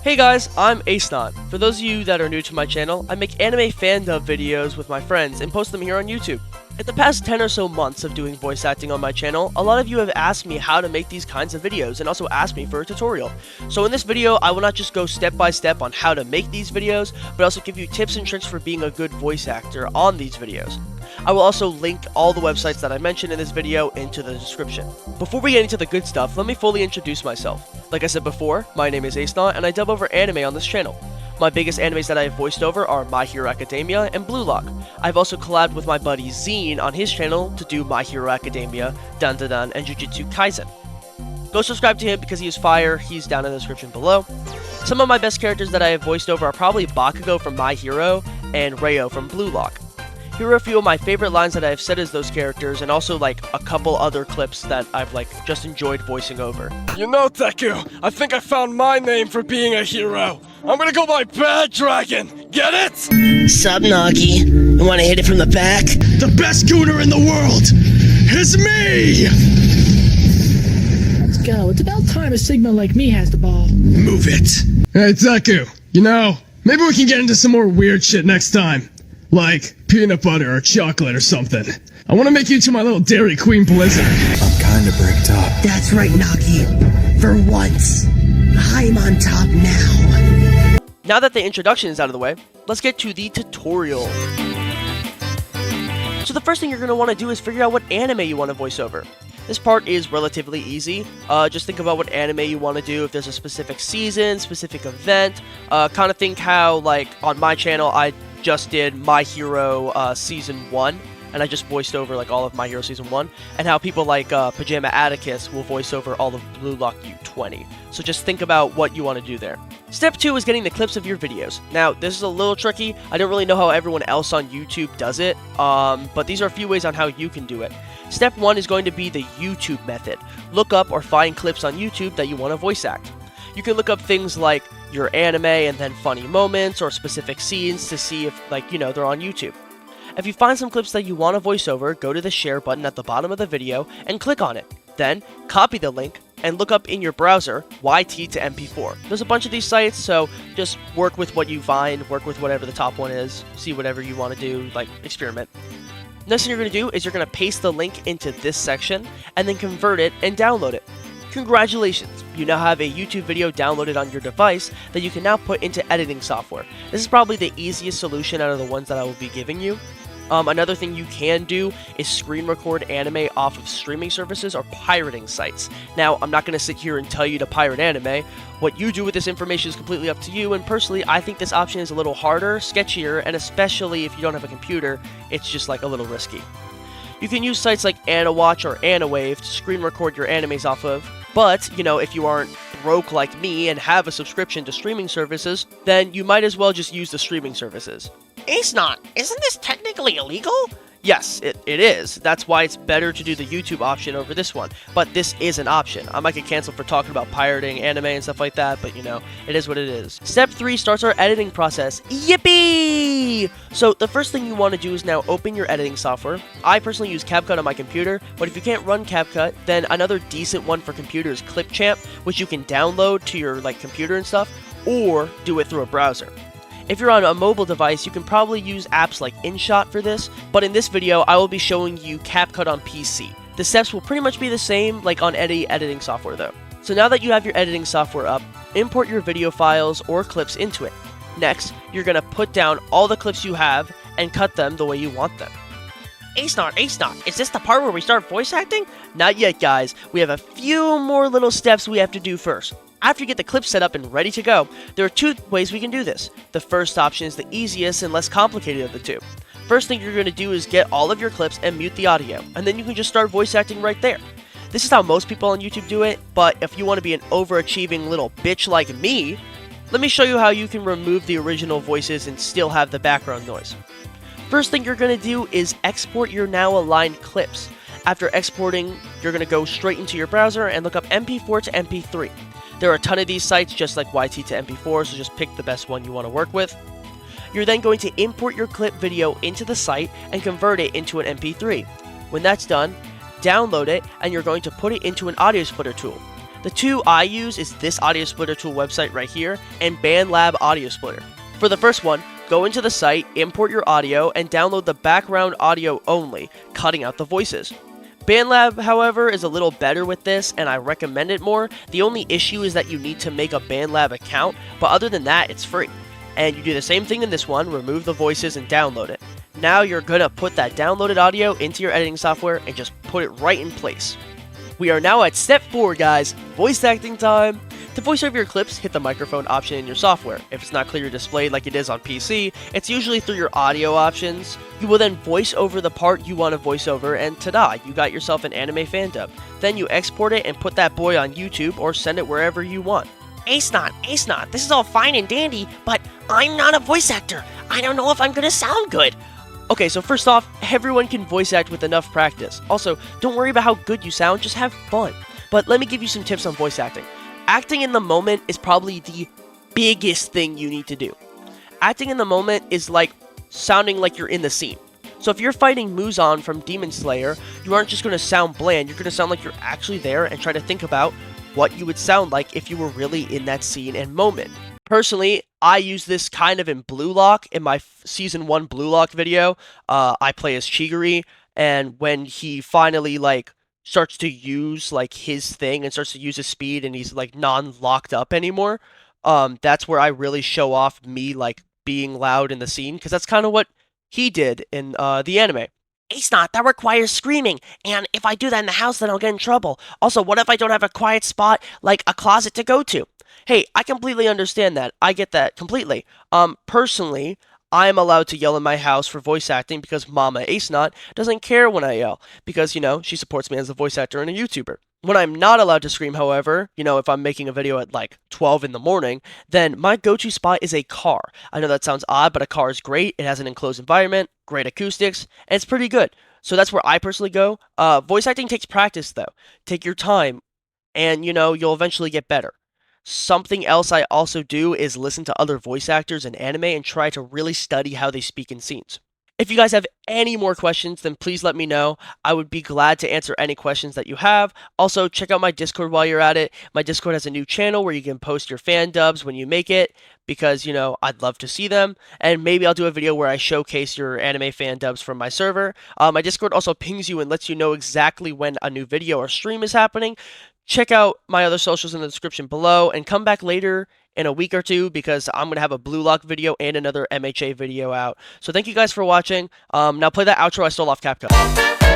Hey guys, I'm ACENOT. For those of you that are new to my channel, I make anime fandom videos with my friends and post them here on YouTube. In the past 10 or so months of doing voice acting on my channel, a lot of you have asked me how to make these kinds of videos and also asked me for a tutorial. So in this video, I will not just go step by step on how to make these videos, but also give you tips and tricks for being a good voice actor on these videos. I will also link all the websites that I mentioned in this video into the description. Before we get into the good stuff, let me fully introduce myself. Like I said before, my name is ACENOT and I dub over anime on this channel. My biggest animes that I have voiced over are My Hero Academia and bluelock. I've also collabed with my buddy Zine on his channel to do My Hero Academia, Dan and Jujutsukaisen. Go subscribe to him because he is fire, he's down in the description below. Some of my best characters that I have voiced over are probably Bakugo from My Hero and Ryo from bluelock. Here are a few of my favorite lines that I have said as those characters, and also like a couple other clips that I've just enjoyed voicing over. You know, Deku, I think I found my name for being a hero. I'm gonna go by Bad Dragon. Get it? Sup, Nagi? You wanna hit it from the back? The best gooner in the world is me! Let's go. It's about time a Sigma like me has the ball. Move it. Hey, Deku, you know, maybe we can get into some more weird shit next time. Like peanut butter or chocolate or something. I want to make you to my little Dairy Queen Blizzard. I'm kinda bricked up. That's right, Nagi. For once, I'm on top now. Now that the introduction is out of the way, let's get to the tutorial. So the first thing you're going to want to do is figure out what anime you want to voice over. This part is relatively easy. Just think about what anime you want to do, if there's a specific season, specific event. Kind of think how, like, on my channel, I just did My Hero Season 1, and I just voiced over, like, all of My Hero Season 1, and how people like Pajama Atticus will voice over all of Bluelock U20. So just think about what you want to do there. Step 2 is getting the clips of your videos. Now, this is a little tricky. I don't really know how everyone else on YouTube does it, but these are a few ways on how you can do it. Step 1 is going to be the YouTube method. Look up or find clips on YouTube that you want to voice act. You can look up things like your anime and then funny moments or specific scenes to see if, like, you know, they're on YouTube. If you find some clips that you want to voice over, go to the share button at the bottom of the video and click on it. Then, copy the link and look up in your browser YT to MP4. There's a bunch of these sites, so just work with what you find, work with whatever the top one is, see whatever you want to do, like, experiment. Next thing you're going to do is you're going to paste the link into this section and then convert it and download it. Congratulations! You now have a YouTube video downloaded on your device that you can now put into editing software. This is probably the easiest solution out of the ones that I will be giving you. Another thing you can do is screen record anime off of streaming services or pirating sites. Now, I'm not going to sit here and tell you to pirate anime. What you do with this information is completely up to you, and personally, I think this option is a little harder, sketchier, and especially if you don't have a computer, it's just like a little risky. You can use sites like AniWatch or AniWave to screen record your animes off of, but, you know, if you aren't broke like me and have a subscription to streaming services, then you might as well just use the streaming services. ACENOT, isn't this technically illegal? Yes, it is. That's why it's better to do the YouTube option over this one. But this is an option. I might get canceled for talking about pirating anime and stuff like that, but you know, it is what it is. Step 3 starts our editing process. Yippee! So the first thing you want to do is now open your editing software. I personally use CapCut on my computer, but if you can't run CapCut, then another decent one for computer is Clipchamp, which you can download to your computer and stuff, or do it through a browser. If you're on a mobile device, you can probably use apps like InShot for this, but in this video, I will be showing you CapCut on PC. The steps will pretty much be the same like on any editing software though. So now that you have your editing software up, import your video files or clips into it. Next, you're going to put down all the clips you have and cut them the way you want them. ACENOT, is this the part where we start voice acting? Not yet, guys. We have a few more little steps we have to do first. After you get the clip set up and ready to go, there are 2 ways we can do this. The first option is the easiest and less complicated of the 2. First thing you're going to do is get all of your clips and mute the audio, and then you can just start voice acting right there. This is how most people on YouTube do it, but if you want to be an overachieving little bitch like me, let me show you how you can remove the original voices and still have the background noise. First thing you're going to do is export your now aligned clips. After exporting, you're going to go straight into your browser and look up MP4 to MP3. There are a ton of these sites, just like YT to MP4, so just pick the best one you want to work with. You're then going to import your clip video into the site and convert it into an MP3. When that's done, download it, and you're going to put it into an audio splitter tool. The two I use is this audio splitter tool website right here and BandLab Audio Splitter. For the first one, go into the site, import your audio, and download the background audio only, cutting out the voices. BandLab, however, is a little better with this, and I recommend it more. The only issue is that you need to make a BandLab account, but other than that, it's free. And you do the same thing in this one, remove the voices and download it. Now you're gonna put that downloaded audio into your editing software and just put it right in place. We are now at step 4, guys, voice acting time. To voice over your clips, hit the microphone option in your software. If it's not clearly displayed like it is on PC, it's usually through your audio options. You will then voice over the part you want to voice over, and ta-da, you got yourself an anime fan dub. Then you export it and put that boy on YouTube or send it wherever you want. ACENOT, this is all fine and dandy, but I'm not a voice actor. I don't know if I'm gonna sound good. Okay, so first off, everyone can voice act with enough practice. Also, don't worry about how good you sound, just have fun. But let me give you some tips on voice acting. Acting in the moment is probably the biggest thing you need to do. Acting in the moment is like sounding like you're in the scene. So if you're fighting Muzan from Demon Slayer, you aren't just going to sound bland, you're going to sound like you're actually there and try to think about what you would sound like if you were really in that scene and moment. Personally, I use this kind of in bluelock. In my Season 1 bluelock video, I play as Chigiri, and when he finally, starts to use, his thing and starts to use his speed and he's, non-locked up anymore, that's where I really show off me, being loud in the scene, because that's kind of what he did in, the anime. ACENOT, that requires screaming, and if I do that in the house, then I'll get in trouble. Also, what if I don't have a quiet spot, like a closet to go to? Hey, I completely understand that. I get that completely. Personally, I'm allowed to yell in my house for voice acting because Mama ACENOT doesn't care when I yell because, she supports me as a voice actor and a YouTuber. When I'm not allowed to scream, however, if I'm making a video at 12 in the morning, then my go-to spot is a car. I know that sounds odd, but a car is great. It has an enclosed environment, great acoustics, and it's pretty good. So that's where I personally go. Voice acting takes practice, though. Take your time, and, you'll eventually get better. Something else I also do is listen to other voice actors in anime and try to really study how they speak in scenes. If you guys have any more questions, then please let me know. I would be glad to answer any questions that you have. Also, check out my Discord while you're at it. My Discord has a new channel where you can post your fan dubs when you make it because, I'd love to see them. And maybe I'll do a video where I showcase your anime fan dubs from my server. My Discord also pings you and lets you know exactly when a new video or stream is happening. Check out my other socials in the description below and come back later in a week or two because I'm going to have a bluelock video and another MHA video out. So thank you guys for watching. Now play that outro I stole off CapCut.